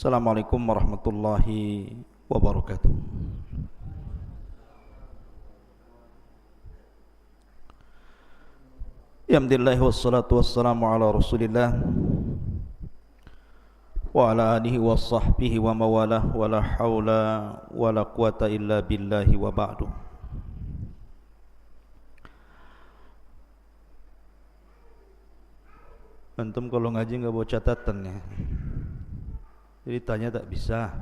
Assalamualaikum warahmatullahi wabarakatuh. Alhamdulillah wassalatu wassalamu ala Rasulillah wa ala alihi wa sahbihi wa mawalah wa la hawla wa la quwata illa billahi wa ba'du. Antum kalau ngaji enggak bawa catatan ya. Jadi tanya tak bisa.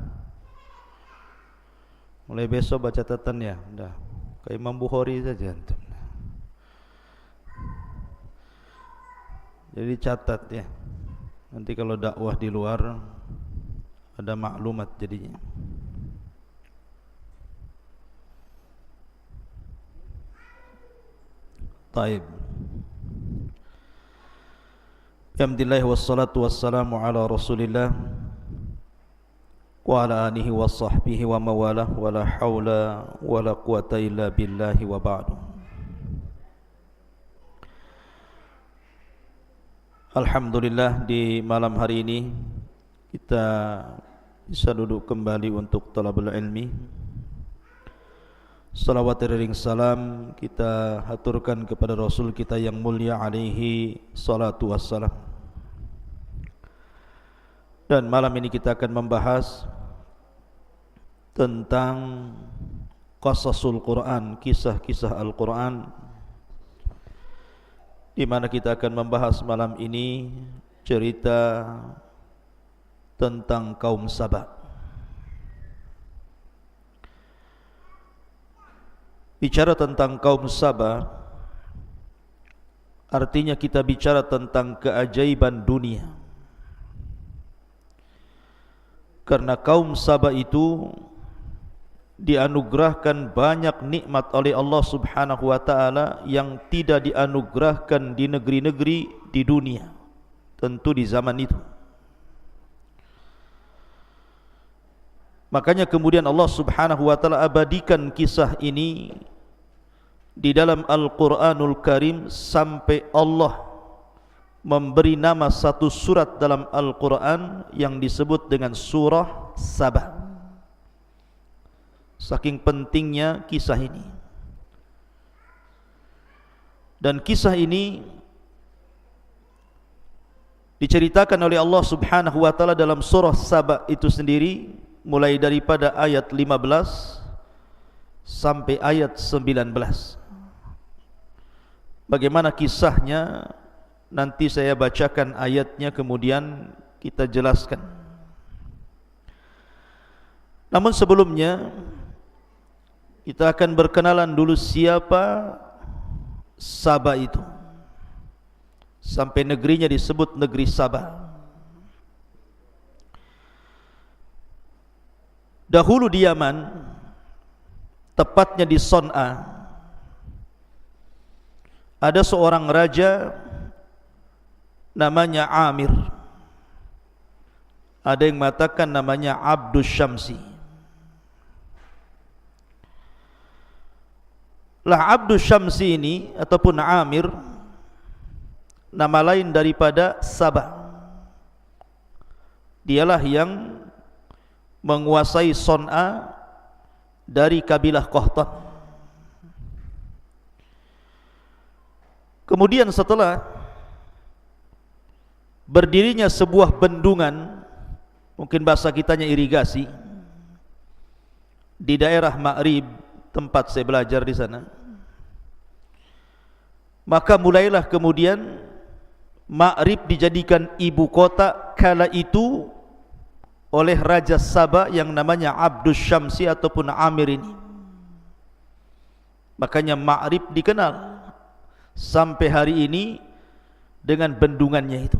Mulai besok baca catatan ya. Udah kayak Imam Bukhari saja antum. Jadi catat ya. Nanti kalau dakwah di luar ada maklumat jadinya. Taib. Alhamdulillah wassalatu wassalamu ala Rasulillah wa ala alihi wa sahbihi wa mawalah wa la hawla wa la quwata illa billahi wa ba'du. Alhamdulillah di malam hari ini kita bisa duduk kembali untuk talabul ilmi. Salawat dan salam kita haturkan kepada Rasul kita yang mulia alaihi salatu wassalam. Dan malam ini kita akan membahas tentang qasasul Quran, kisah-kisah Al-Quran, di mana kita akan membahas malam ini cerita tentang kaum Saba. Bicara tentang kaum Saba artinya kita bicara tentang keajaiban dunia. Karena kaum Saba itu dianugerahkan banyak nikmat oleh Allah Subhanahu wa taala yang tidak dianugerahkan di negeri-negeri di dunia, tentu di zaman itu. Makanya kemudian Allah Subhanahu wa taala abadikan kisah ini di dalam Al-Qur'anul Karim sampai Allah memberi nama satu surat dalam Al-Quran yang disebut dengan surah Saba. Saking pentingnya kisah ini. Dan kisah ini diceritakan oleh Allah Subhanahu wa taala dalam surah Saba itu sendiri, mulai daripada ayat 15 sampai ayat 19. Bagaimana kisahnya? Nanti saya bacakan ayatnya kemudian kita jelaskan. Namun sebelumnya kita akan berkenalan dulu siapa Saba itu. Sampai negerinya disebut negeri Saba. Dahulu di Yaman, tepatnya di Son'a, ada seorang raja namanya Amir. Ada yang mengatakan namanya Abdus Syamsi. Lah Abdus Syamsi ini ataupun Amir nama lain daripada Saba. Dialah yang menguasai Son'a dari kabilah Qahtan. Kemudian setelah berdirinya sebuah bendungan, mungkin bahasa kitanya irigasi, di daerah Ma'rib, tempat saya belajar di sana. Maka mulailah kemudian Ma'rib dijadikan ibu kota kala itu oleh Raja Saba yang namanya Abdus Syamsi ataupun Amir ini. Makanya Ma'rib dikenal sampai hari ini dengan bendungannya itu.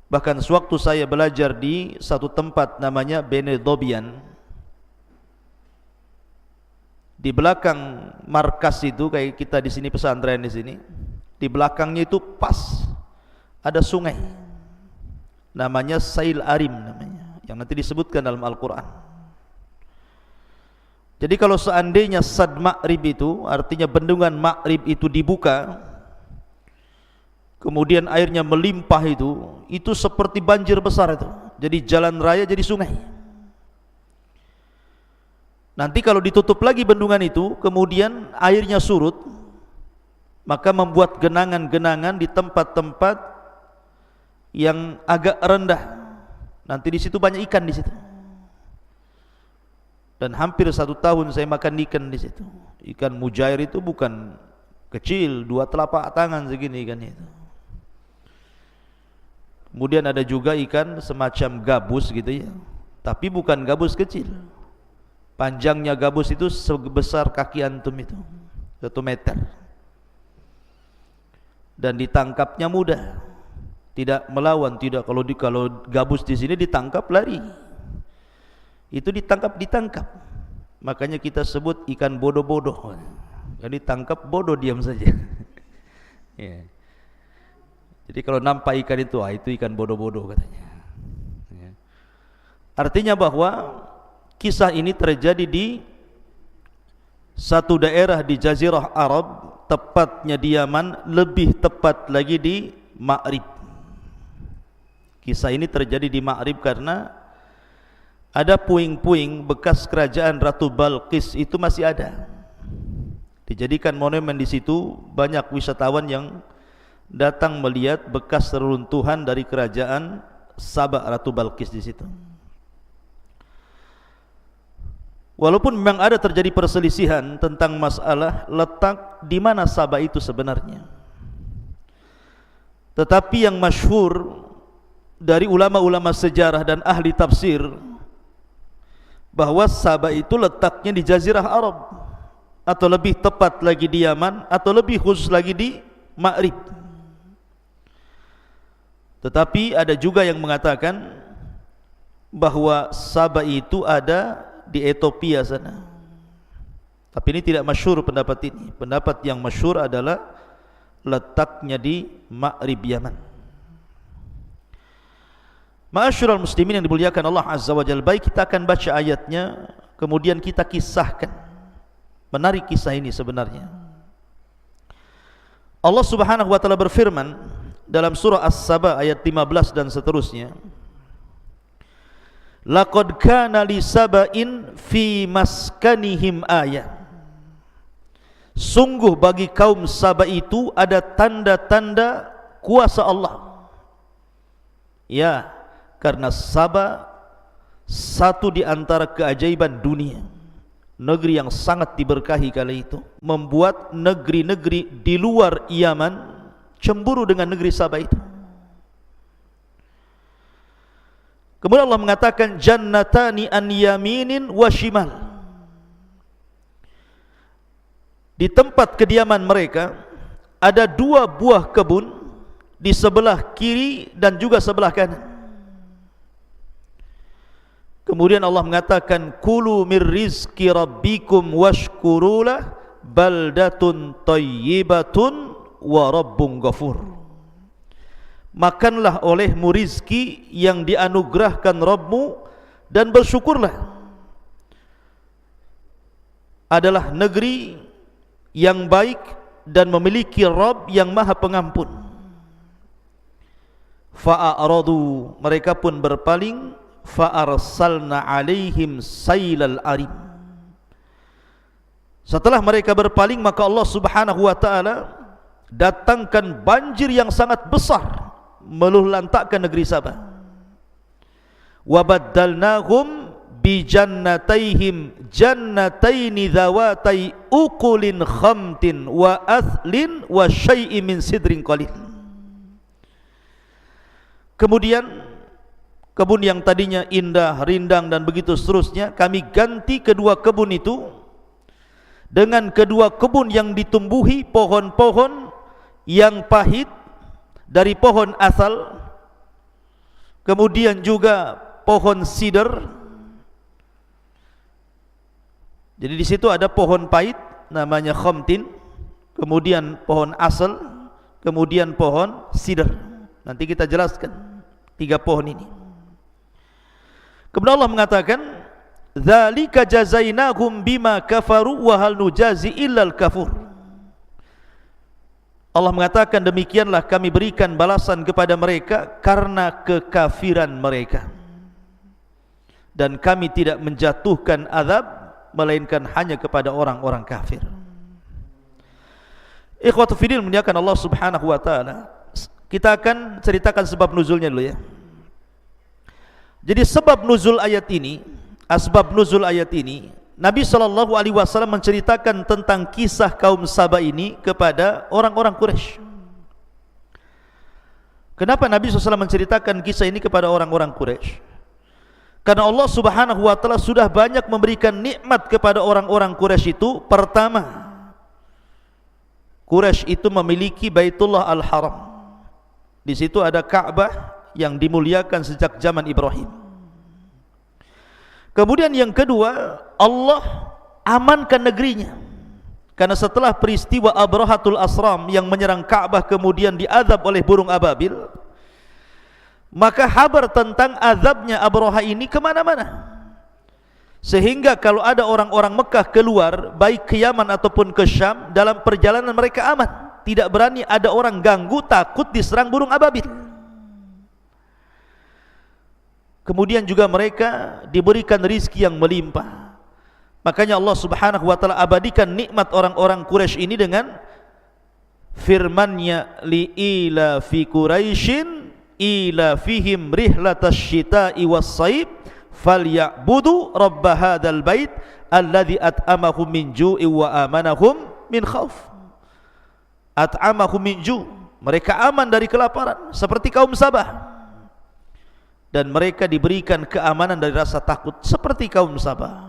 Bahkan sewaktu saya belajar di satu tempat namanya Bene Dobian, di belakang markas itu kayak kita di sini pesantren di sini, di belakangnya itu pas ada sungai, namanya Sail Arim namanya, yang nanti disebutkan dalam Al-Quran. Jadi kalau seandainya Sad Ma'rib itu, artinya bendungan Ma'rib itu dibuka, kemudian airnya melimpah itu seperti banjir besar itu jadi jalan raya, jadi sungai. Nanti kalau ditutup lagi bendungan itu, kemudian airnya surut, maka membuat genangan-genangan di tempat-tempat yang agak rendah. Nanti di situ banyak ikan di situ. Dan hampir 1 tahun saya makan ikan di situ. Ikan mujair itu bukan kecil, 2 telapak tangan segini ikannya itu. Kemudian ada juga ikan semacam gabus gitu ya, tapi bukan gabus kecil. Panjangnya gabus itu sebesar kaki antum itu, 1 meter. Dan ditangkapnya mudah, tidak melawan, tidak. Kalau gabus di sini ditangkap lari, itu ditangkap. Makanya kita sebut ikan bodoh-bodoh. Jadi tangkap bodoh, diam saja. Ya. Jadi kalau nampak ikan itu ikan bodoh-bodoh katanya. Ya. Artinya bahwa kisah ini terjadi di satu daerah di Jazirah Arab, tepatnya di Yaman, lebih tepat lagi di Ma'rib. Kisah ini terjadi di Ma'rib karena ada puing-puing bekas kerajaan Ratu Balqis itu masih ada. Dijadikan monumen di situ, banyak wisatawan yang datang melihat bekas reruntuhan dari kerajaan Sabah Ratu Balqis di situ. Walaupun memang ada terjadi perselisihan tentang masalah letak di mana Sabah itu sebenarnya, tetapi yang masyhur dari ulama-ulama sejarah dan ahli tafsir bahwa Sabah itu letaknya di Jazirah Arab, atau lebih tepat lagi di Yaman, atau lebih khusus lagi di Ma'rib. Tetapi ada juga yang mengatakan bahwa Sabah itu ada di Ethiopia sana. Tapi ini tidak masyhur pendapat ini. Pendapat yang masyhur adalah letaknya di Ma'rib Yaman. Ma'asyiral muslimin yang dimuliakan Allah Azza wa Jalla, baik kita akan baca ayatnya, kemudian kita kisahkan. Menarik kisah ini sebenarnya. Allah Subhanahu wa taala berfirman dalam surah As-Saba ayat 15 dan seterusnya, laqad kana li saba'in fi maskanihim ayah. Sungguh bagi kaum Sabah itu ada tanda-tanda kuasa Allah. Ya, karena Sabah satu di antara keajaiban dunia, negeri yang sangat diberkahi kala itu, membuat negeri-negeri di luar Yaman cemburu dengan negeri Sabah itu. Kemudian Allah mengatakan jannatani an yaminin wa shimal. Di tempat kediaman mereka ada 2 buah kebun di sebelah kiri dan juga sebelah kanan. Kemudian Allah mengatakan kulu mir rizqi rabbikum washkurulah baldatun thayyibatun wa rabbun ghafur. Makanlah olehmu rizki yang dianugerahkan Rabbmu dan bersyukurlah. Adalah negeri yang baik dan memiliki Rabb yang Maha Pengampun. Fa'aradu, mereka pun berpaling. Fa'arsalna alaihim sailal arim. Setelah mereka berpaling, maka Allah Subhanahu wa taala datangkan banjir yang sangat besar meluluhlantakkan negeri Sabah. Wa baddalnahum bi jannataihim jannataini dzawatai ukulin khamtin wa athlin wa syai'in min sidrin qalil. Kemudian kebun yang tadinya indah, rindang dan begitu seterusnya, kami ganti kedua kebun itu dengan kedua kebun yang ditumbuhi pohon-pohon yang pahit dari pohon asal, kemudian juga pohon sidr. Jadi di situ ada pohon pahit namanya khamtin, kemudian pohon asal, kemudian pohon sidr. Nanti kita jelaskan 3 pohon ini. Kemudian Allah mengatakan dzalika jazainahum bima kafaru wa hal nujazi illal kafur. Allah mengatakan demikianlah kami berikan balasan kepada mereka karena kekafiran mereka. dan kami tidak menjatuhkan azab melainkan hanya kepada orang-orang kafir. Ikhwatu fillah muliakan Allah Subhanahu wa taala. Kita akan ceritakan sebab nuzulnya dulu ya. Jadi sebab nuzul ayat ini, asbab nuzul ayat ini, Nabi SAW menceritakan tentang kisah kaum Saba ini kepada orang-orang Quraisy. Kenapa Nabi SAW menceritakan kisah ini kepada orang-orang Quraisy? Karena Allah Subhanahu wa taala sudah banyak memberikan nikmat kepada orang-orang Quraisy itu. Pertama, Quraisy itu memiliki Baitullah Al-Haram. Di situ ada Ka'bah yang dimuliakan sejak zaman Ibrahim. Kemudian yang kedua, Allah amankan negerinya. Karena setelah peristiwa Abrahatul Asram yang menyerang Ka'bah kemudian diazab oleh burung ababil, maka kabar tentang azabnya Abraha ini kemana-mana. Sehingga kalau ada orang-orang Mekah keluar, baik ke Yaman ataupun ke Syam, dalam perjalanan mereka aman. Tidak berani ada orang ganggu, takut diserang burung ababil. Kemudian juga mereka diberikan rizki yang melimpah. Makanya Allah Subhanahu wa taala abadikan nikmat orang-orang Quraisy ini dengan firman-Nya, li ila fi Quraisyin ila fihim rihlatash syita'i was-saib falyabudu rabb hadzal bait alladzi at'amahum min ju'i wa amanahum min khauf. At'amahum min ju', mereka aman dari kelaparan seperti kaum Sabah, dan mereka diberikan keamanan dari rasa takut seperti kaum Sabah.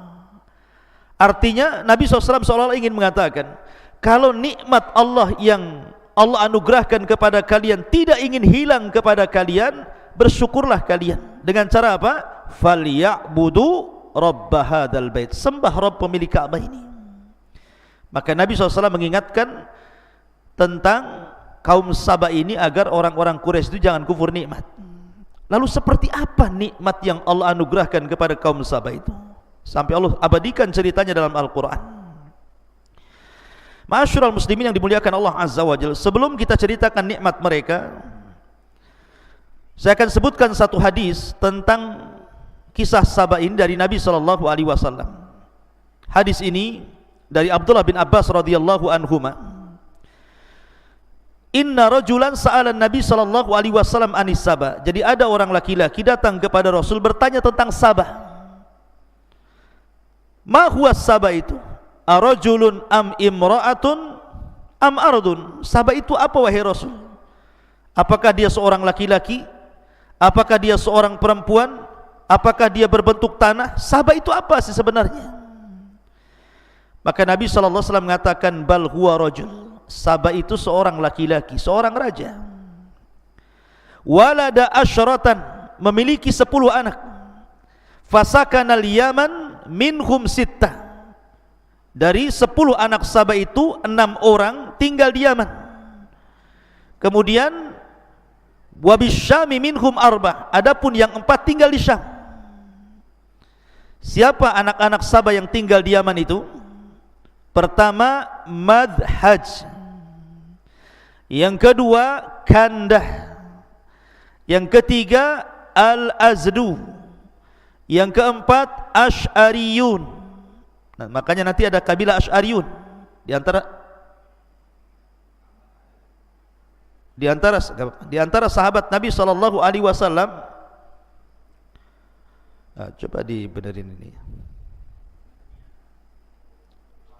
Artinya Nabi SAW seolah-olah ingin mengatakan, kalau nikmat Allah yang Allah anugerahkan kepada kalian tidak ingin hilang kepada kalian, bersyukurlah kalian. Dengan cara apa? Falyabudu rabb hadzal bait, sembah Rabb pemilik Ka'bah ini. Maka Nabi SAW mengingatkan tentang kaum Saba ini agar orang-orang Quraisy itu jangan kufur nikmat. Lalu seperti apa nikmat yang Allah anugerahkan kepada kaum Saba itu? Sampai Allah abadikan ceritanya dalam Al-Quran. Ma'asyiral muslimin yang dimuliakan Allah Azza wa Jalla, sebelum kita ceritakan nikmat mereka, saya akan sebutkan satu hadis tentang kisah Saba ini dari Nabi SAW. Hadis ini dari Abdullah bin Abbas radhiyallahu anhuma. Inna rajulan sa'alan Nabi SAW anis Saba. Jadi ada orang laki-laki datang kepada Rasul bertanya tentang Sabah. Ma huwa Saba itu? Arajulun am imra'atun am ardun? Saba itu apa wahai Rasul? Apakah dia seorang laki-laki? Apakah dia seorang perempuan? Apakah dia berbentuk tanah? Saba itu apa sih sebenarnya? Maka Nabi SAW mengatakan, bal huwa rajul. Saba itu seorang laki-laki, seorang raja. Walada asyratan, memiliki 10 anak. Fasakanal Yaman minhum sittah. Dari 10 anak Saba itu 6 orang tinggal di Yaman. Kemudian wabisyami minhum arbah, adapun yang 4 tinggal di Syam. Siapa anak-anak Saba yang tinggal di Yaman itu? Pertama Madhaj, yang kedua Kandah, yang ketiga Al-Azdu, yang keempat Asy'ariyun. Nah, makanya nanti ada kabilah Asy'ariyun di antara sahabat Nabi SAW. Coba dibenerin ini.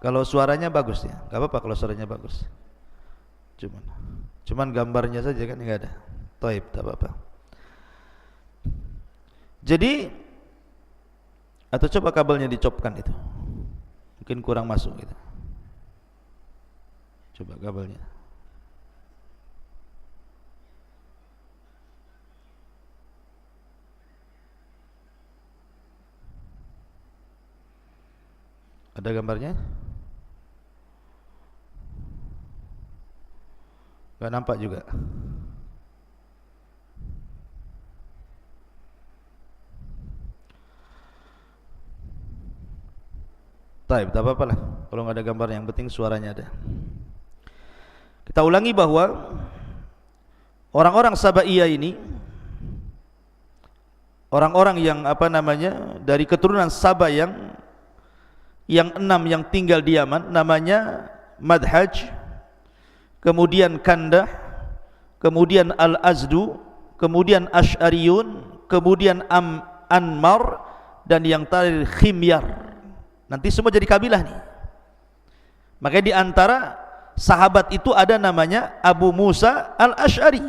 Kalau suaranya bagus ya, nggak apa-apa kalau suaranya bagus. Cuman gambarnya saja kan nggak ada. Taib, tak apa-apa. Jadi, atau coba kabelnya dicopkan itu, mungkin kurang masuk gitu. Coba kabelnya. Ada gambarnya? Gak nampak juga. Taib, tak apa-apa lah. Kalau nggak ada gambar, yang penting suaranya ada. Kita ulangi bahwa orang-orang Sabaiyah ini orang-orang yang dari keturunan Saba yang 6 yang tinggal di Yaman, namanya Madhaj, kemudian Kandah, kemudian Al-Azdu, kemudian Asy'ariyun, kemudian Anmar, dan yang terakhir Khimyar. Nanti semua jadi kabilah nih. Makanya di antara sahabat itu ada namanya Abu Musa Al-Asy'ari,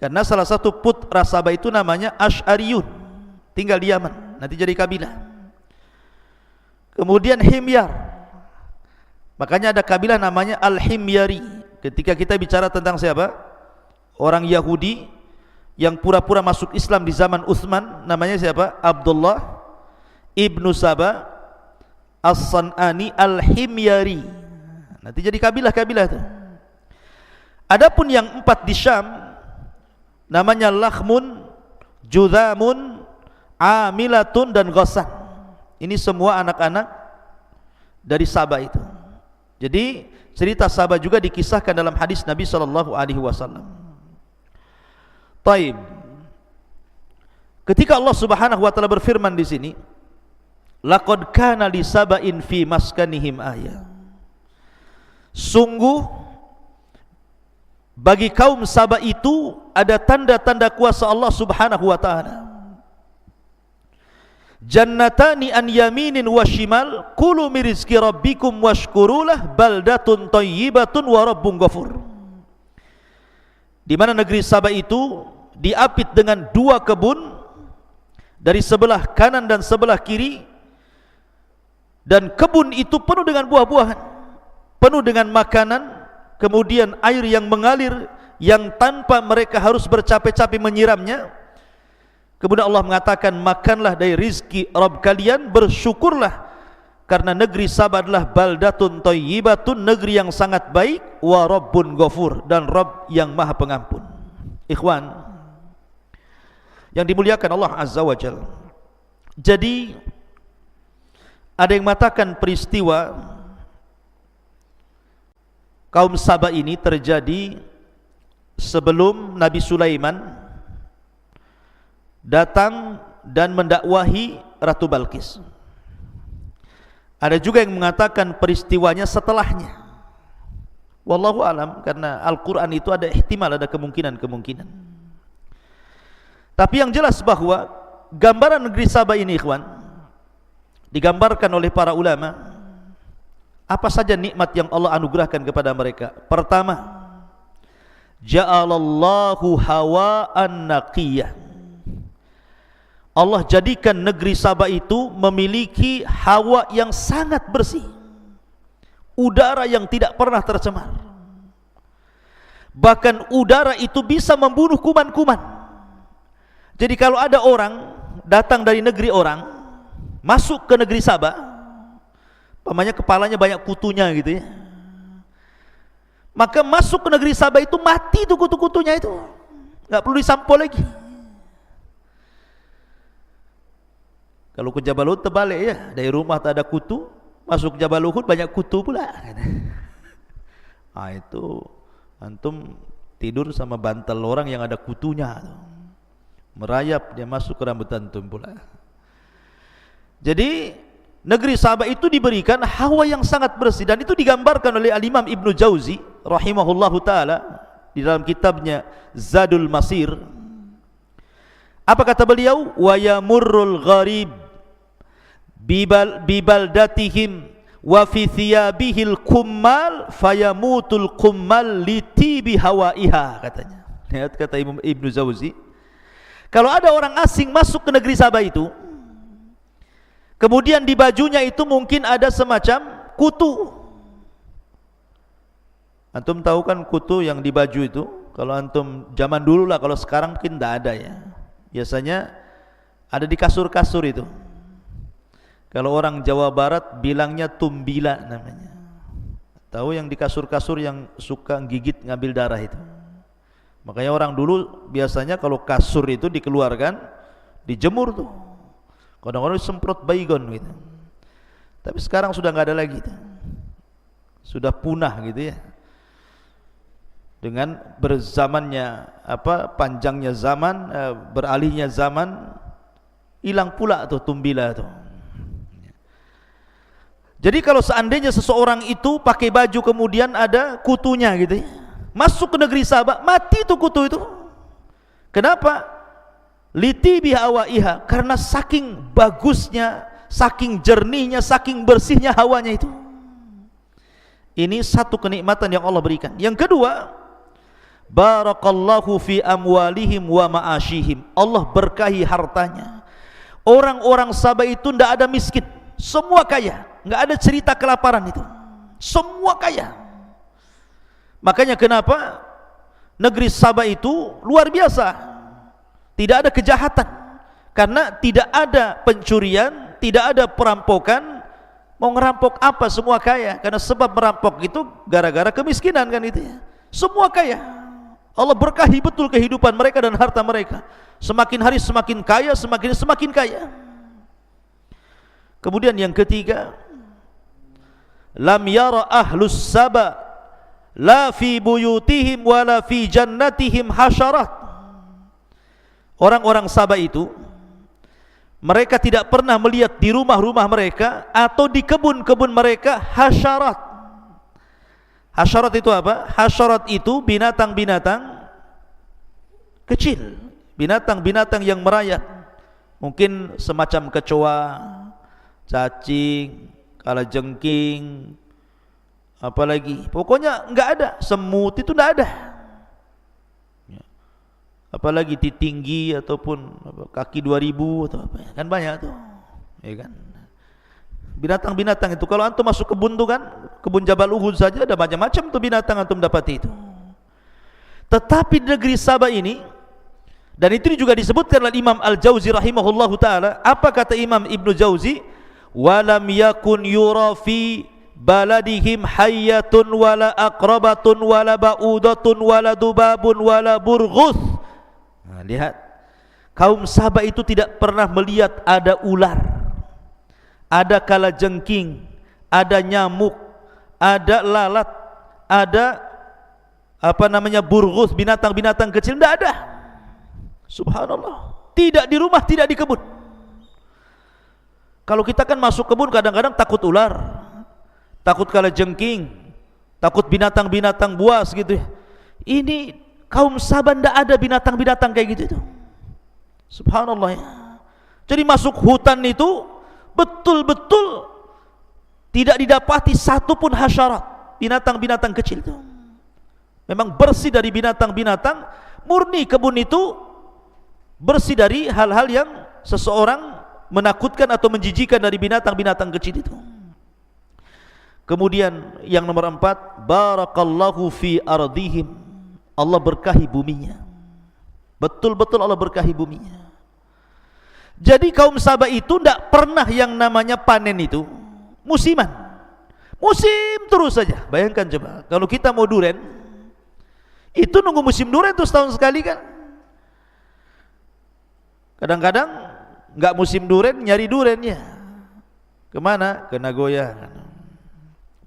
karena salah satu putra Sabah itu namanya Asy'ariyun, tinggal di Yaman, nanti jadi kabilah. Kemudian Himyar, makanya ada kabilah namanya Al-Himyari. Ketika kita bicara tentang siapa? Orang Yahudi yang pura-pura masuk Islam di zaman Utsman, namanya siapa? Abdullah ibnu Saba As-San'ani Al-Himyari. Nanti jadi kabilah-kabilah itu. Adapun yang 4 di Syam, namanya Lakhmun, Judhamun, Amilatun, dan Ghassan. Ini semua anak-anak dari Saba itu. Jadi cerita Saba juga dikisahkan dalam hadis Nabi SAW. Taib. Ketika Allah Subhanahu wa taala berfirman di sini, laqad kana li saba'in fi maskanihim ayah. Sungguh bagi kaum Saba itu ada tanda-tanda kuasa Allah Subhanahu wa taala. Jannatani an yaminin wa shimal, kulu min rizqi rabbikum washkurulah, baldatun thayyibatun wa rabbun ghafur. Di mana negeri Saba itu diapit dengan 2 kebun, dari sebelah kanan dan sebelah kiri, dan kebun itu penuh dengan buah-buahan, penuh dengan makanan, kemudian air yang mengalir yang tanpa mereka harus bercapek-capek menyiramnya. Kemudian Allah mengatakan, makanlah dari rizki Rabb kalian, bersyukurlah, karena negeri Saba adalah baldatun thayyibatun, negeri yang sangat baik, wa rabbun ghafur, dan Rabb yang maha pengampun. Ikhwan yang dimuliakan Allah Azza wa Jalla. Jadi ada yang mengatakan peristiwa kaum Saba ini terjadi sebelum Nabi Sulaiman datang dan mendakwahi Ratu Balqis. Ada juga yang mengatakan peristiwanya setelahnya. Wallahu alam, karena Al-Quran itu ada ihtimal, ada kemungkinan-kemungkinan. Tapi yang jelas bahwa gambaran negeri Saba ini, ikhwan, digambarkan oleh para ulama. Apa saja nikmat yang Allah anugerahkan kepada mereka? Pertama, ja'alallahu hawa'an naqiyah. Allah jadikan negeri Saba itu memiliki hawa yang sangat bersih, udara yang tidak pernah tercemar. Bahkan udara itu bisa membunuh kuman-kuman. Jadi kalau ada orang datang dari negeri orang masuk ke negeri Saba, umpamanya kepalanya banyak kutunya gitu ya, maka masuk ke negeri Saba itu mati tuh kutu-kutunya itu, nggak perlu disampo lagi. Kalau ke Jabal Uhud terbalik ya, dari rumah tak ada kutu, masuk Jabal Uhud banyak kutu pula. Ah, itu antum tidur sama bantal orang yang ada kutunya, merayap dia masuk ke rambut antum pula. Jadi negeri Saba itu diberikan hawa yang sangat bersih, dan itu digambarkan oleh Al-Imam Ibnu Jauzi rahimahullahu taala di dalam kitabnya Zadul Masir. Apa kata beliau? Wa yamurrul gharib bibaldatihim wa fi thiyabihil kummal fayamutul kummal litibi hawaiha, katanya. Lihat kata Ibnu Jauzi, kalau ada orang asing masuk ke negeri Saba itu, kemudian di bajunya itu mungkin ada semacam kutu. Antum tahu kan kutu yang di baju itu? Kalau antum zaman dulu lah, kalau sekarang mungkin tidak ada ya. Biasanya ada di kasur-kasur itu. Kalau orang Jawa Barat bilangnya tumbila namanya. Tahu yang di kasur-kasur yang suka gigit ngambil darah itu. Makanya orang dulu biasanya kalau kasur itu dikeluarkan, dijemur tuh. Kadang-kadang disemprot baygon gitu. Tapi sekarang sudah nggak ada lagi, sudah punah gitu ya. dengan berzamannya panjangnya zaman, beralihnya zaman, hilang pula tuh tumbila tuh. Jadi kalau seandainya seseorang itu pakai baju kemudian ada kutunya gitu ya, masuk ke negeri Sabah, mati tuh kutu itu. Kenapa? Liti bihawaiha, karena saking bagusnya, saking jernihnya, saking bersihnya hawanya itu. Ini satu kenikmatan yang Allah berikan. Yang kedua, barakallahu fi amwalihim wa ma'ashihim. Allah berkahi hartanya. Orang-orang Sabah itu tidak ada miskin, semua kaya, nggak ada cerita kelaparan itu, semua kaya. Makanya kenapa negeri Sabah itu luar biasa, tidak ada kejahatan, karena tidak ada pencurian, tidak ada perampokan. Mau ngerampok apa, semua kaya. Karena sebab merampok itu gara-gara kemiskinan kan itu ya. Semua kaya. Allah berkahi betul kehidupan mereka dan harta mereka. Semakin hari semakin kaya, semakin kaya. Kemudian yang ketiga, lam yara ahlus Sabah la fi buyutihim wala fi jannatihim hasyarat. Orang-orang Sabah itu, mereka tidak pernah melihat di rumah-rumah mereka atau di kebun-kebun mereka hasyarat. Hasyarat itu apa? Hasyarat itu binatang-binatang kecil, binatang-binatang yang merayap. Mungkin semacam kecoa, cacing, kalajengking, apalagi, pokoknya enggak ada. Semut itu enggak ada. Apalagi titinggi ataupun kaki 2000 atau apa, kan banyak tuh, ya kan. Binatang-binatang itu kalau antum masuk kebun tuh kan, kebun Jabal Uhud saja ada macam-macam tuh binatang antum dapati itu. Tetapi di negeri Sabah ini, dan itu juga disebutkan oleh Imam Al-Jauzi rahimahullahu taala, apa kata Imam Ibnu Jauzi? Walam yakun yura fi baladihim hayyatun wala aqrabatun wala ba'udatun wala dubabun wala burghus. Nah, lihat, kaum Sabah itu tidak pernah melihat ada ular, ada kalajengking, ada nyamuk, ada lalat, ada burghus, binatang-binatang kecil, tidak ada. Subhanallah. Tidak di rumah, tidak di kebun. Kalau kita kan masuk kebun kadang-kadang takut ular, takut kalajengking, takut binatang-binatang buas gitu. Ini kaum Sabah tidak ada binatang-binatang kayak gitu itu. Subhanallah ya. Jadi masuk hutan itu betul-betul tidak didapati satu pun hasyarat, binatang-binatang kecil itu. Memang bersih dari binatang-binatang, murni kebun itu bersih dari hal-hal yang seseorang menakutkan atau menjijikan dari binatang-binatang kecil itu. Kemudian yang nomor 4, barakallahu fi ardihim. Allah berkahi buminya. Betul-betul Allah berkahi buminya. Jadi kaum Sabah itu tidak pernah yang namanya panen itu musiman. Musim terus saja. Bayangkan coba, kalau kita mau duren, itu nunggu musim duren itu setahun sekali kan. Kadang-kadang nggak musim duren, nyari durennya kemana? Ke Nagoya.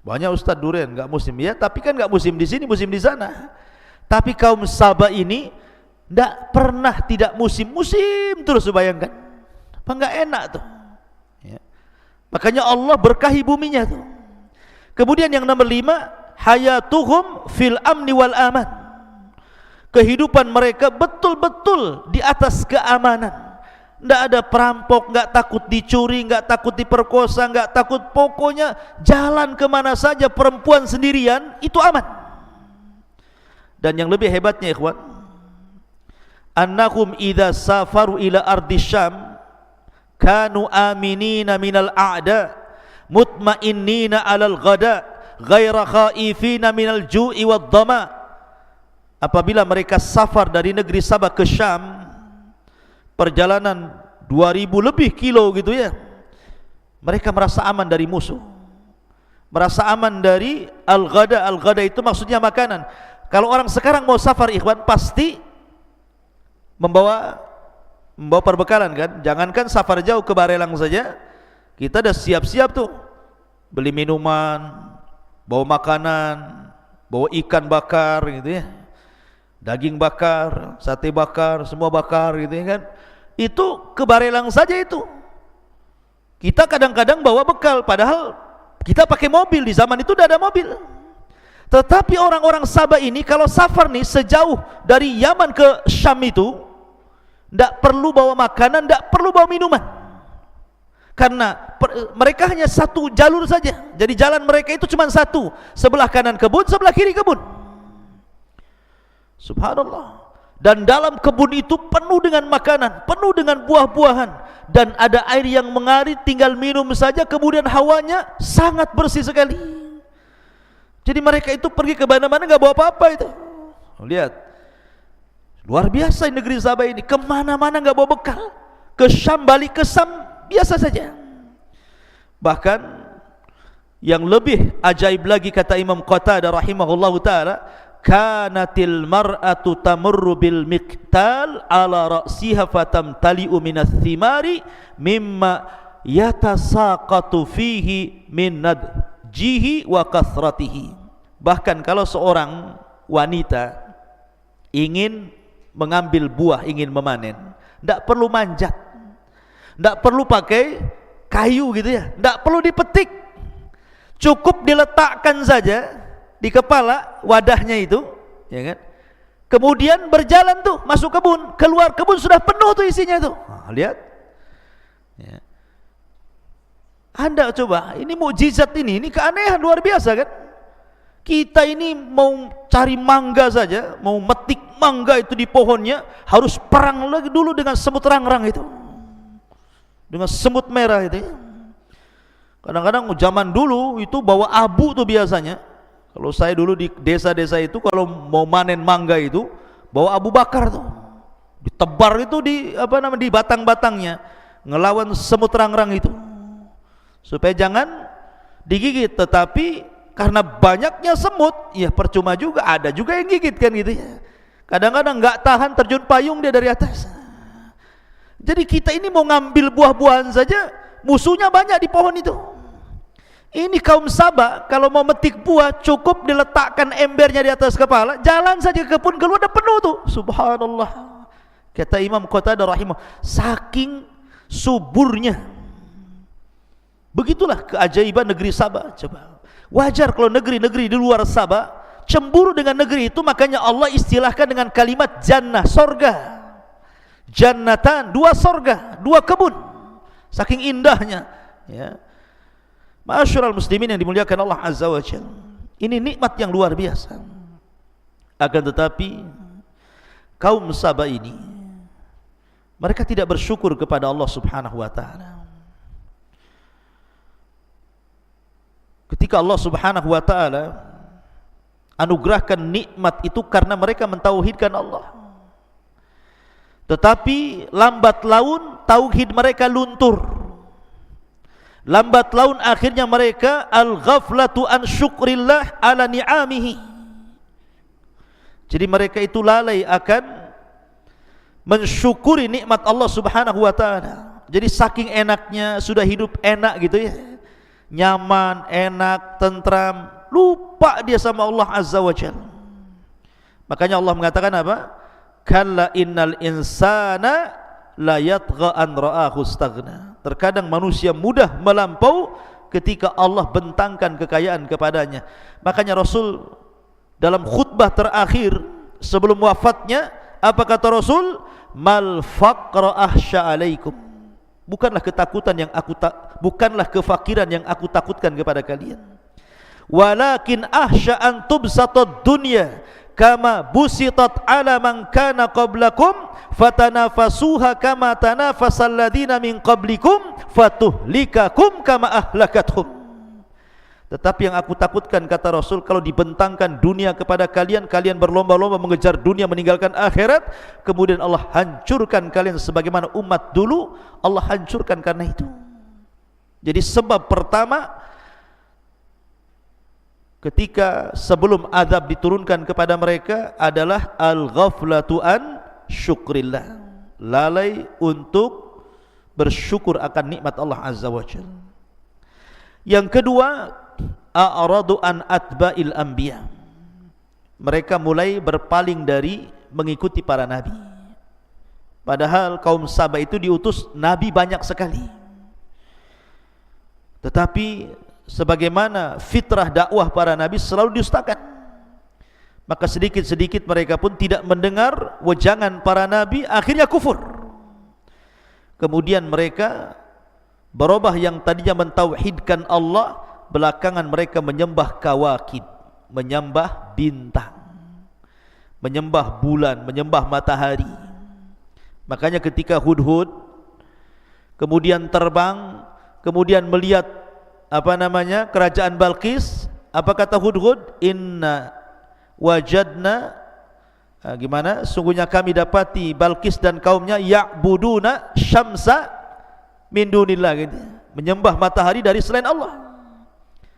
Banyak ustadz duren nggak musim ya, tapi kan nggak musim di sini, musim di sana. Tapi kaum Sabah ini tidak pernah tidak musim terus, bayangkan. Apa enggak enak tuh ya. Makanya Allah berkahi buminya tuh. Kemudian yang nomor 5, hayatuhum fil amni wal aman. Kehidupan mereka betul-betul di atas keamanan. Tidak ada perampok, enggak takut dicuri, enggak takut diperkosa, enggak takut, pokoknya jalan kemana saja perempuan sendirian itu aman. Dan yang lebih hebatnya ikhwan, annahum idza safaru ila ardi Syam kanu aminina minal a'da mutmainnina 'alal ghada ghaira khaifina minal ju'i wad dhama. Apabila mereka safar dari negeri Sabah ke Syam, perjalanan 2000 lebih kilo gitu ya, mereka merasa aman dari musuh, merasa aman dari al-ghada. Al-ghada itu maksudnya makanan. Kalau orang sekarang mau safar ikhwan, pasti membawa perbekalan kan. Jangankan safar jauh ke Barelang saja, kita dah siap-siap tuh, beli minuman, bawa makanan, bawa ikan bakar gitu ya. Daging bakar, sate bakar, semua bakar gitu ya kan. Itu ke Barelang saja itu. Kita kadang-kadang bawa bekal, padahal kita pakai mobil, di zaman itu udah ada mobil. Tetapi orang-orang Sabah ini kalau safar nih sejauh dari Yaman ke Syam itu, tidak perlu bawa makanan, tidak perlu bawa minuman, karena mereka hanya satu jalur saja. Jadi jalan mereka itu cuma satu, sebelah kanan kebun, sebelah kiri kebun. Subhanallah. Dan dalam kebun itu penuh dengan makanan, penuh dengan buah-buahan, dan ada air yang mengalir, tinggal minum saja, kemudian hawanya sangat bersih sekali. Jadi mereka itu pergi ke mana-mana nggak bawa apa-apa itu. Lihat, luar biasa negeri Sabah ini, kemana-mana nggak bawa bekal. Ke Syam, balik ke Syam biasa saja. Bahkan yang lebih ajaib lagi, kata Imam Qatadah rahimahullahu taala, kanatil mar'atu tamurru bil miqtal ala ra'siha fatamtali'u minas thimari mimma yatasaqatu fihi min nadjihi wa kathratihi. Bahkan kalau seorang wanita ingin mengambil buah, ingin memanen, tidak perlu manjat, tidak perlu pakai kayu gitu ya, tidak perlu dipetik, cukup diletakkan saja di kepala wadahnya itu, ya kan? Kemudian berjalan tuh masuk kebun, keluar kebun sudah penuh tuh isinya tuh. Lihat, ya. Anda coba, ini mukjizat ini keanehan luar biasa kan? Kita ini mau cari mangga saja, mau metik mangga itu di pohonnya, harus perang lagi dulu dengan semut rangrang itu, dengan semut merah itu. Kadang-kadang zaman dulu itu bawa abu tuh biasanya. Kalau saya dulu di desa-desa itu, kalau mau manen mangga itu bawa abu bakar tuh, ditebar itu di di batang-batangnya, ngelawan semut rangrang itu supaya jangan digigit. Tetapi karena banyaknya semut, ya percuma juga, ada juga yang gigit kan gitu ya. Kadang-kadang nggak tahan, terjun payung dia dari atas. Jadi kita ini mau ngambil buah-buahan saja, musuhnya banyak di pohon itu. Ini kaum Sabah kalau mau metik buah cukup diletakkan embernya di atas kepala, jalan saja ke kebun, keluar udah penuh tuh. Subhanallah. Kata Imam Qatadah rahimah, saking suburnya. Begitulah keajaiban negeri Sabah. Coba, wajar kalau negeri-negeri di luar Sabah cemburu dengan negeri itu, makanya Allah istilahkan dengan kalimat jannah, sorga. Jannatan, dua sorga, dua kebun. Saking indahnya, ya. Ma'asyiral muslimin yang dimuliakan Allah Azza wa Jalla, ini nikmat yang luar biasa. Akan tetapi kaum Sabah ini, mereka tidak bersyukur kepada Allah Subhanahu wa taala. Ketika Allah Subhanahu wa taala anugerahkan nikmat itu karena mereka mentauhidkan Allah, tetapi lambat laun tauhid mereka luntur. Lambat laun akhirnya mereka al-ghaflatu an syukrillah ala ni'amihi. Jadi mereka itu lalai akan mensyukuri nikmat Allah Subhanahu wa taala. Jadi saking enaknya, sudah hidup enak gitu ya, nyaman, enak, tentram, lupa dia sama Allah Azza wa Jalla. Makanya Allah mengatakan apa? Kalla innal insana la yatgha an ra'ahu istaghna. Terkadang manusia mudah melampau ketika Allah bentangkan kekayaan kepadanya. Makanya Rasul dalam khutbah terakhir sebelum wafatnya, apa kata Rasul? Mal faqra ahsya alaikum. Bukanlah ketakutan yang bukanlah kefakiran yang aku takutkan kepada kalian. Walakin ahsya an tubsatad dunya kama busitat ala man kana qablakum fatanafasuha kama tanafasal ladina min qablikum fatuhlikakum kama ahlakathum. Tetapi yang aku takutkan, kata Rasul, kalau dibentangkan dunia kepada kalian, kalian berlomba-lomba mengejar dunia meninggalkan akhirat, kemudian Allah hancurkan kalian sebagaimana umat dulu Allah hancurkan karena itu. Jadi sebab pertama ketika sebelum azab diturunkan kepada mereka adalah al-ghaflatu an syukrillah, lalai untuk bersyukur akan nikmat Allah Azza wa Jalla. Yang kedua, a'radu an atba'il anbiya, mereka mulai berpaling dari mengikuti para nabi. Padahal kaum Saba itu diutus nabi banyak sekali. Tetapi sebagaimana fitrah dakwah para nabi selalu didustakan, maka sedikit-sedikit mereka pun tidak mendengar wejangan para nabi, akhirnya kufur. Kemudian mereka berubah, yang tadinya mentauhidkan Allah, belakangan mereka menyembah kawakib, menyembah bintang, menyembah bulan, menyembah matahari. Makanya ketika Hudhud kemudian terbang, kemudian melihat kerajaan Balqis, apa kata Hudhud? Inna wajadna sungguhnya kami dapati Balqis dan kaumnya ya'buduna syamsa min dunillah, gitu, menyembah matahari dari selain Allah.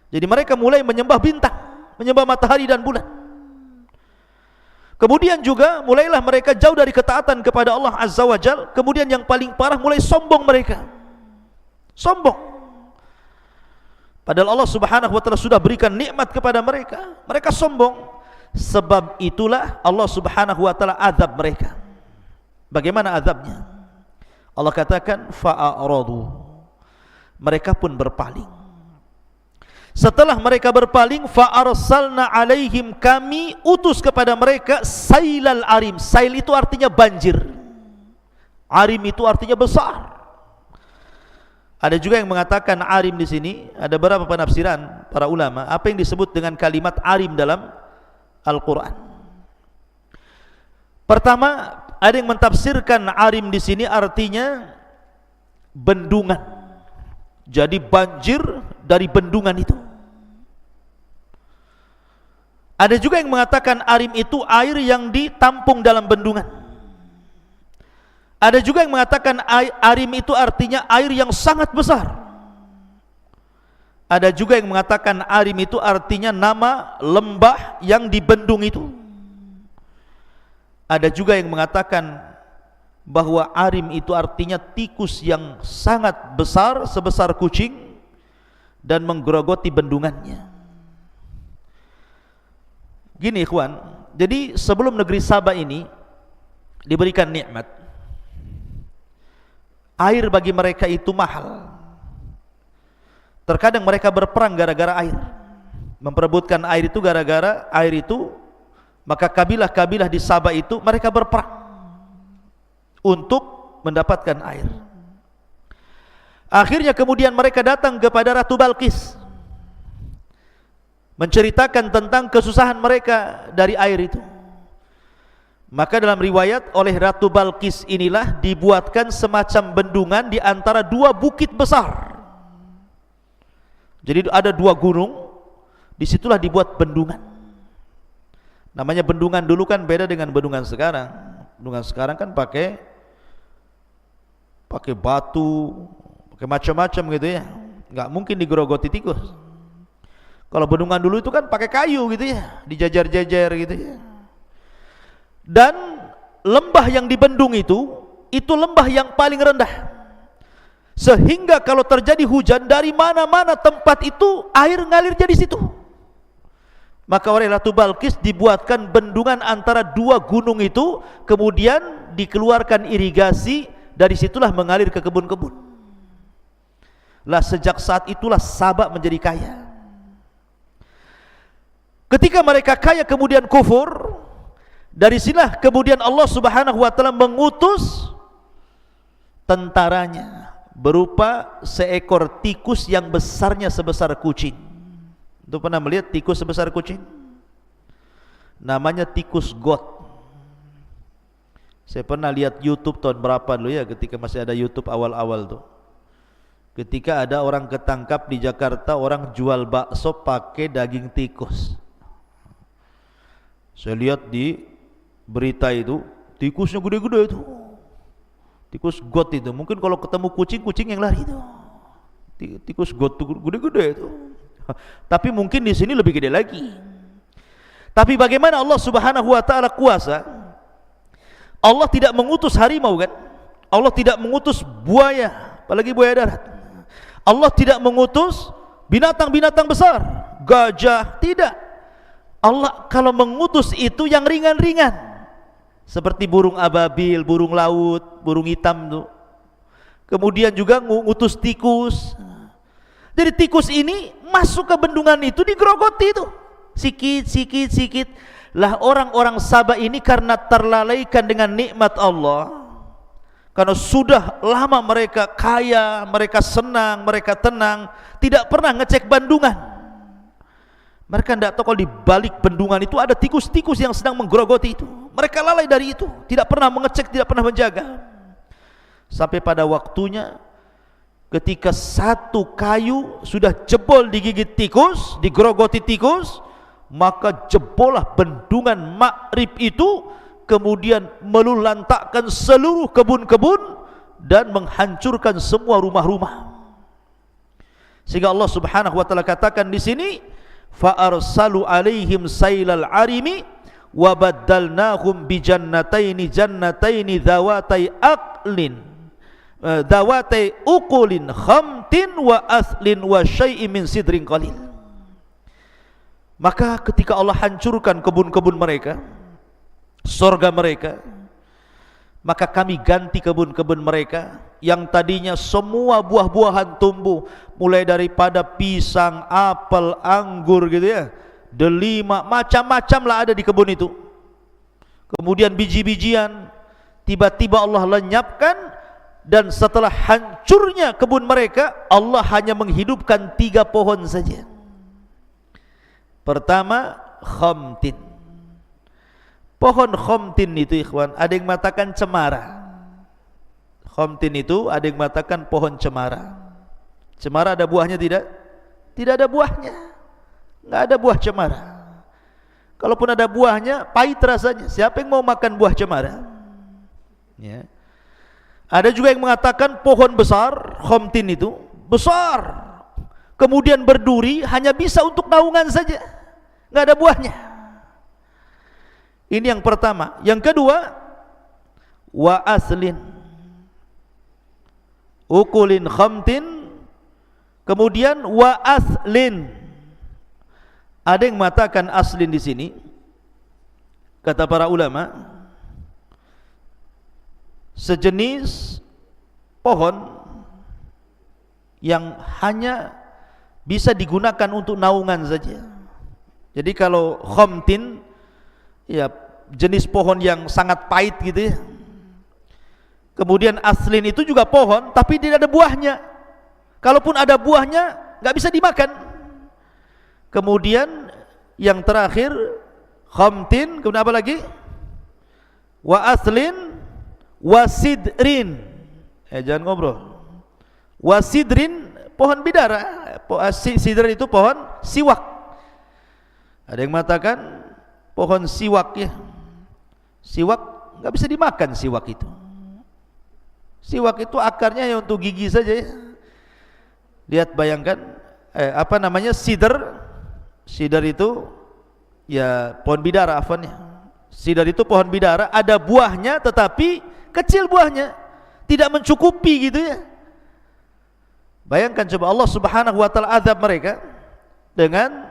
Jadi mereka mulai menyembah bintang, menyembah matahari dan bulan. Kemudian juga mulailah mereka jauh dari ketaatan kepada Allah Azza wa Jal. Kemudian yang paling parah, mulai sombong mereka. Sombong. Padahal Allah Subhanahu wa taala sudah berikan nikmat kepada mereka. Mereka sombong. Sebab itulah Allah Subhanahu wa taala azab mereka. Bagaimana azabnya? Allah katakan fa'aradu, mereka pun berpaling. Setelah mereka berpaling, fa'arsalna alaihim, kami utus kepada mereka sailal arim. Sail itu artinya banjir, arim itu artinya besar. Ada juga yang mengatakan arim di sini, ada beberapa penafsiran para ulama apa yang disebut dengan kalimat arim dalam Al-Quran. Pertama, ada yang mentafsirkan arim di sini artinya bendungan. Jadi banjir dari bendungan itu. Ada juga yang mengatakan arim itu air yang ditampung dalam bendungan. Ada juga yang mengatakan arim itu artinya air yang sangat besar. Ada juga yang mengatakan arim itu artinya nama lembah yang dibendung itu. Ada juga yang mengatakan bahwa arim itu artinya tikus yang sangat besar, sebesar kucing, dan menggerogoti bendungannya. Gini ikhwan, jadi sebelum negeri Saba ini diberikan nikmat, air bagi mereka itu mahal. Terkadang mereka berperang gara-gara air, memperebutkan air itu gara-gara air itu. Maka kabilah-kabilah di Saba itu mereka berperang untuk mendapatkan air. Akhirnya kemudian mereka datang kepada Ratu Balqis, menceritakan tentang kesusahan mereka dari air itu. Maka dalam riwayat, oleh Ratu Balqis inilah dibuatkan semacam bendungan di antara dua bukit besar. Jadi ada dua gunung, disitulah dibuat bendungan. Namanya bendungan dulu kan beda dengan bendungan sekarang. Bendungan sekarang kan pakai batu, pakai macam-macam gitu ya. Nggak mungkin digerogoti tikus. Kalau bendungan dulu itu kan pakai kayu gitu ya, dijajar-jajar gitu ya. Dan lembah yang dibendung itu lembah yang paling rendah. Sehingga kalau terjadi hujan, dari mana-mana tempat itu air ngalir jadi situ. Maka oleh Ratu Balqis dibuatkan bendungan antara dua gunung itu, kemudian dikeluarkan irigasi, dari situlah mengalir ke kebun-kebun. Lah sejak saat itulah Saba menjadi kaya. Ketika mereka kaya kemudian kufur, dari sinilah kemudian Allah Subhanahu wa taala mengutus tentaranya berupa seekor tikus yang besarnya sebesar kucing. Itu pernah melihat tikus sebesar kucing? Namanya tikus got. Saya pernah lihat YouTube tahun berapa dulu ya, ketika masih ada YouTube awal-awal tuh. Ketika ada orang ketangkap di Jakarta, orang jual bakso pakai daging tikus. Saya lihat di berita itu, tikusnya gede-gede itu. Tikus got itu. Mungkin kalau ketemu kucing yang lari itu. Tikus got itu gede-gede itu. Tapi mungkin di sini lebih gede lagi. Tapi bagaimana Allah Subhanahu wa taala kuasa? Allah tidak mengutus harimau kan? Allah tidak mengutus buaya, apalagi buaya darat. Allah tidak mengutus binatang-binatang besar, gajah, tidak. Allah kalau mengutus itu yang ringan-ringan, seperti burung ababil, burung laut, burung hitam tuh. Kemudian juga ngutus tikus. Jadi tikus ini masuk ke bendungan itu, digerogoti itu sikit. Lah orang-orang Sabah ini karena terlalaikan dengan nikmat Allah, karena sudah lama mereka kaya, mereka senang, mereka tenang, tidak pernah ngecek bendungan. Mereka tidak tahu kalau di balik bendungan itu ada tikus-tikus yang sedang menggerogoti itu. Mereka lalai dari itu, tidak pernah mengecek, tidak pernah menjaga. Sampai pada waktunya ketika satu kayu sudah jebol digigit tikus, digerogoti tikus, maka jebollah bendungan Ma'rib itu, kemudian melulantakkan seluruh kebun-kebun dan menghancurkan semua rumah-rumah. Sehingga Allah Subhanahu wa taala katakan di sini, fa arsalu alaihim sailal arimi wa baddalnahum bi jannataini dzawatai aqlin dzawatai uqulin khamtin wa aslin wa syai'in min sidrin qalil. Maka ketika Allah hancurkan kebun-kebun mereka, surga mereka, maka kami ganti kebun-kebun mereka yang tadinya semua buah-buahan tumbuh, mulai daripada pisang, apel, anggur gitu ya, delima, macam-macam lah ada di kebun itu. Kemudian biji-bijian tiba-tiba Allah lenyapkan, dan setelah hancurnya kebun mereka, Allah hanya menghidupkan 3 pohon saja. Pertama, khamtin. Pohon khamtin itu ikhwan, ada yang mengatakan cemara. Khamtin itu ada yang mengatakan pohon cemara. Cemara ada buahnya tidak? Tidak ada buahnya. Enggak ada buah cemara. Kalaupun ada buahnya, pahit rasanya. Siapa yang mau makan buah cemara? Ya. Ada juga yang mengatakan pohon besar, khamtin itu besar, kemudian berduri, hanya bisa untuk naungan saja, enggak ada buahnya. Ini yang pertama. Yang kedua, wa aslin, ukulin khamtin, kemudian wa aslin. Ada yang mengatakan aslin di sini, kata para ulama, sejenis pohon yang hanya bisa digunakan untuk naungan saja. Jadi kalau khamtin, ya jenis pohon yang sangat pahit gitu ya. Kemudian aslin itu juga pohon, tapi tidak ada buahnya. Kalaupun ada buahnya, nggak bisa dimakan. Kemudian yang terakhir, khamtin, kemudian apa lagi? Wa aslin, wa sidrin. Jangan ngobrol. Wa sidrin, pohon bidara. Sidrin itu pohon siwak. Ada yang mengatakan pohon siwak ya. Siwak nggak bisa dimakan siwak itu. Siwak itu akarnya ya untuk gigi saja ya. Lihat, bayangkan apa namanya, sidr. Sidr itu ya pohon bidara, afwan ya. Sidr itu pohon bidara, ada buahnya tetapi kecil buahnya, tidak mencukupi gitu ya. Bayangkan coba Allah Subhanahu wa taala azab mereka dengan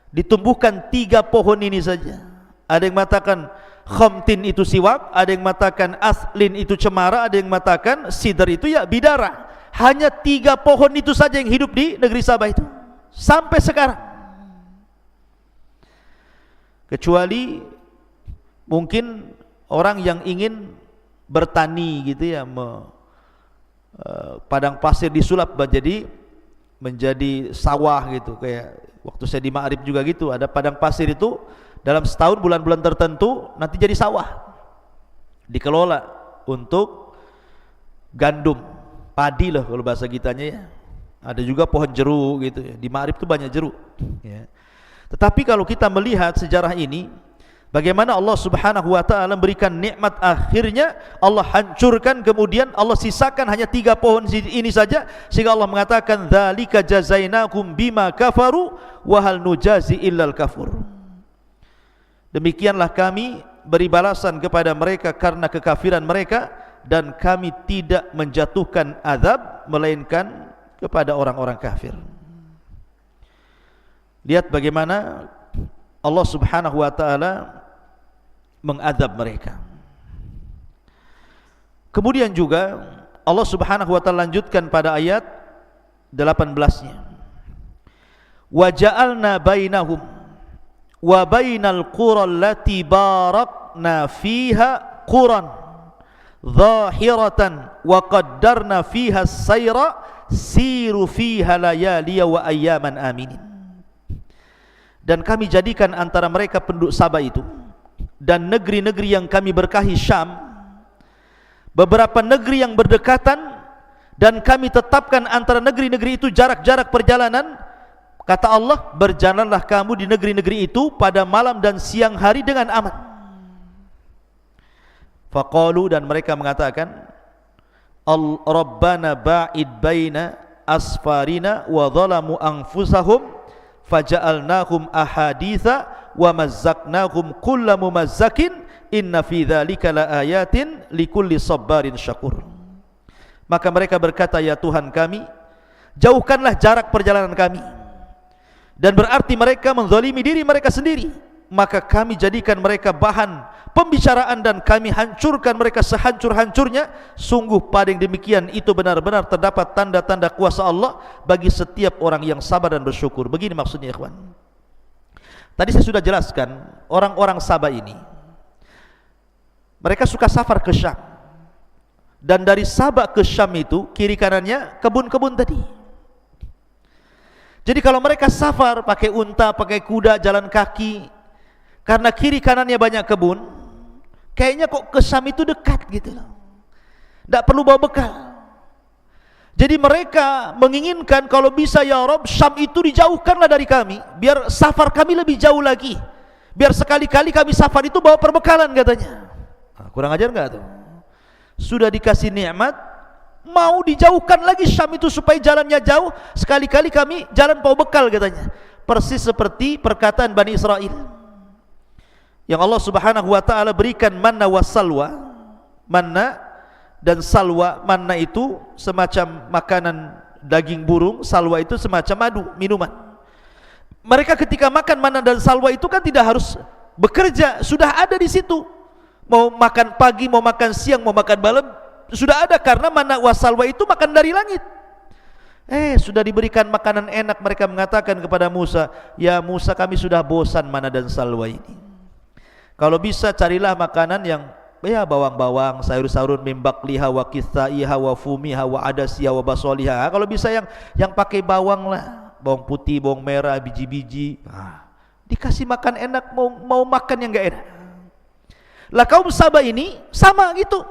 ditumbuhkan 3 pohon ini saja. Ada yang mengatakan khamtin itu siwak, ada yang mengatakan aslin itu cemara, ada yang mengatakan sidr itu ya bidara. Hanya 3 pohon itu saja yang hidup di negeri Sabah itu sampai sekarang. Kecuali mungkin orang yang ingin bertani gitu ya, padang pasir disulap menjadi sawah gitu. Kayak waktu saya di Ma'rib juga gitu, ada padang pasir itu dalam setahun bulan-bulan tertentu nanti jadi sawah, dikelola untuk gandum, padi lah kalau bahasa kitanya ya. Ada juga pohon jeruk gitu ya. Di Ma'rib itu banyak jeruk ya. Tetapi kalau kita melihat sejarah ini, bagaimana Allah Subhanahu wa taala memberikan nikmat, akhirnya Allah hancurkan, kemudian Allah sisakan hanya 3 pohon ini saja, sehingga Allah mengatakan dzalika jazainakum bima kafaru wa hal nujazi illal kafur. Demikianlah kami beri balasan kepada mereka karena kekafiran mereka, dan kami tidak menjatuhkan azab melainkan kepada orang-orang kafir. Lihat bagaimana Allah Subhanahu wa taala mengadab mereka. Kemudian juga Allah Subhanahu wa taala lanjutkan pada ayat 18-nya. Wa ja'alna bainahum wa bainal qura allati barakna fiha quran zahiratan wa qaddarna fiha as-sayra siru fiha layaliya wa ayyaman aminin. Dan kami jadikan antara mereka penduduk Sabah itu dan negeri-negeri yang kami berkahi Syam beberapa negeri yang berdekatan, dan kami tetapkan antara negeri-negeri itu jarak-jarak perjalanan. Kata Allah, berjalanlah kamu di negeri-negeri itu pada malam dan siang hari dengan aman. Faqalu, dan mereka mengatakan, Rabbana ba'id baina asfarina wa zalamu anfusahum faja'alnahum ahaditha wa mazzaqnahum kulla mumazzakin inna fi dzalika laayatin likulli sabarin syakur. Maka mereka berkata, ya Tuhan kami, jauhkanlah jarak perjalanan kami. Dan berarti mereka menzalimi diri mereka sendiri, maka kami jadikan mereka bahan pembicaraan dan kami hancurkan mereka sehancur-hancurnya. Sungguh pada yang demikian itu benar-benar terdapat tanda-tanda kuasa Allah bagi setiap orang yang sabar dan bersyukur. Begini maksudnya, ikhwan. Tadi saya sudah jelaskan, orang-orang Sabah ini mereka suka safar ke Syam, dan dari Sabah ke Syam itu kiri kanannya kebun-kebun tadi. Jadi kalau mereka safar pakai unta, pakai kuda, jalan kaki, karena kiri kanannya banyak kebun, kayaknya kok ke Syam itu dekat gitu loh, tidak perlu bawa bekal. Jadi mereka menginginkan kalau bisa, ya Rabb, Syam itu dijauhkanlah dari kami, biar safar kami lebih jauh lagi, biar sekali-kali kami safar itu bawa perbekalan katanya. Kurang ajar enggak tuh? Sudah dikasih nikmat, mau dijauhkan lagi Syam itu supaya jalannya jauh, sekali-kali kami jalan bawa bekal katanya. Persis seperti perkataan Bani Israel yang Allah Subhanahu wa taala berikan manna wa salwa. Manna dan salwa, manna itu semacam makanan daging burung, salwa itu semacam madu, minuman. Mereka ketika makan manna dan salwa itu kan tidak harus bekerja, sudah ada di situ. Mau makan pagi, mau makan siang, mau makan malam, sudah ada, karena manna wa salwa itu makan dari langit. Sudah diberikan makanan enak, mereka mengatakan kepada Musa, ya Musa, kami sudah bosan manna dan salwa ini. Kalau bisa carilah makanan yang ya bawang-bawang, sayur-sayur, mimbakliha wa kithaiha wa fumiha wa adasiha wa basoliha. Kalau bisa yang pakai bawang lah, bawang putih, bawang merah, biji-biji. Dikasih makan enak, mau makan yang enggak enak. Lah kaum Sabah ini sama gitu,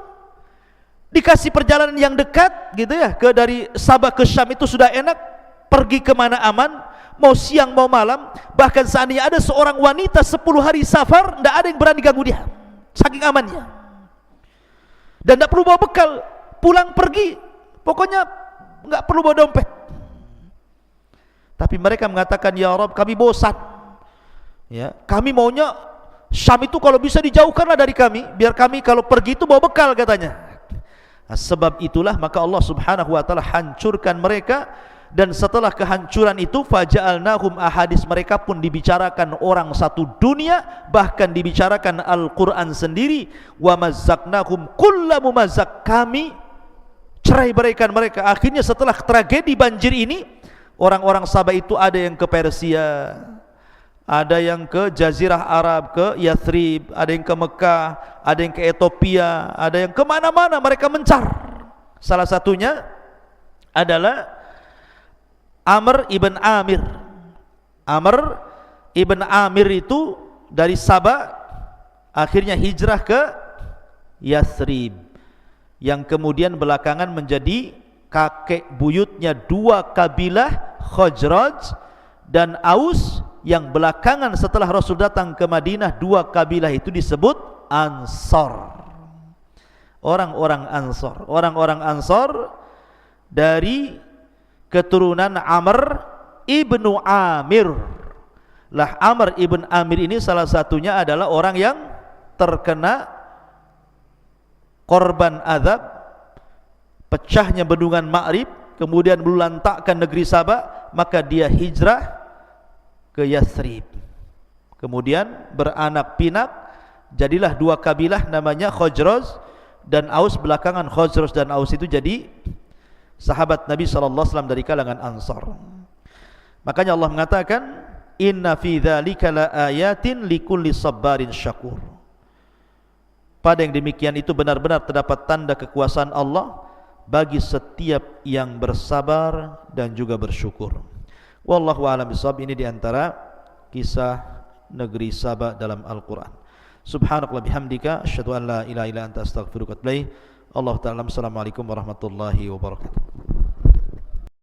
dikasih perjalanan yang dekat gitu ya, dari Sabah ke Syam itu sudah enak, pergi kemana aman, mau siang mau malam. Bahkan seandainya ada seorang wanita 10 hari safar, tidak ada yang berani ganggu dia, saking amannya. Dan tidak perlu bawa bekal, pulang pergi, pokoknya nggak perlu bawa dompet. Tapi mereka mengatakan, ya Rabb, kami bosan, ya, kami maunya Syam itu kalau bisa dijauhkanlah dari kami, biar kami kalau pergi itu bawa bekal katanya. Sebab itulah maka Allah Subhanahu wa taala hancurkan mereka, dan setelah kehancuran itu faja'alnahum ahadis, mereka pun dibicarakan orang satu dunia, bahkan dibicarakan Al-Qur'an sendiri. Wa mazzaqnahum kulla mumazzaq, kami cerai beraikan mereka. Akhirnya setelah tragedi banjir ini, orang-orang Sabah itu ada yang ke Persia, ada yang ke Jazirah Arab, ke Yathrib, ada yang ke Mekah, ada yang ke Ethiopia, ada yang kemana-mana mereka mencar. Salah satunya adalah Amr ibn Amir. Amr ibn Amir itu dari Sabah akhirnya hijrah ke Yathrib, yang kemudian belakangan menjadi kakek buyutnya dua kabilah, Khazraj dan Aus, yang belakangan setelah Rasul datang ke Madinah, dua kabilah itu disebut Ansar. Orang-orang Ansar, orang-orang Ansar dari keturunan Amr ibnu Amir. Lah Amr ibn Amir ini salah satunya adalah orang yang terkena korban azab pecahnya bendungan Ma'rib, kemudian belulantakkan negeri Sabah, maka dia hijrah ke Yathrib, Kemudian beranak pinak, jadilah dua kabilah namanya Khazraj dan Aus. Belakangan Khazraj dan Aus itu jadi sahabat Nabi SAW dari kalangan Ansar. Makanya Allah mengatakan, inna fi dzalika laayatin likulli sabarin syakur. Pada yang demikian itu benar-benar terdapat tanda kekuasaan Allah bagi setiap yang bersabar dan juga bersyukur. Wallahu a'lam bishawab. Ini diantara kisah negeri Saba dalam Al-Quran. Subhanakallah bihamdika asyhadu an la ilaha illa anta astaghfiruka wa atubu ilaik. Allah ta'ala. Assalamualaikum warahmatullahi wabarakatuh.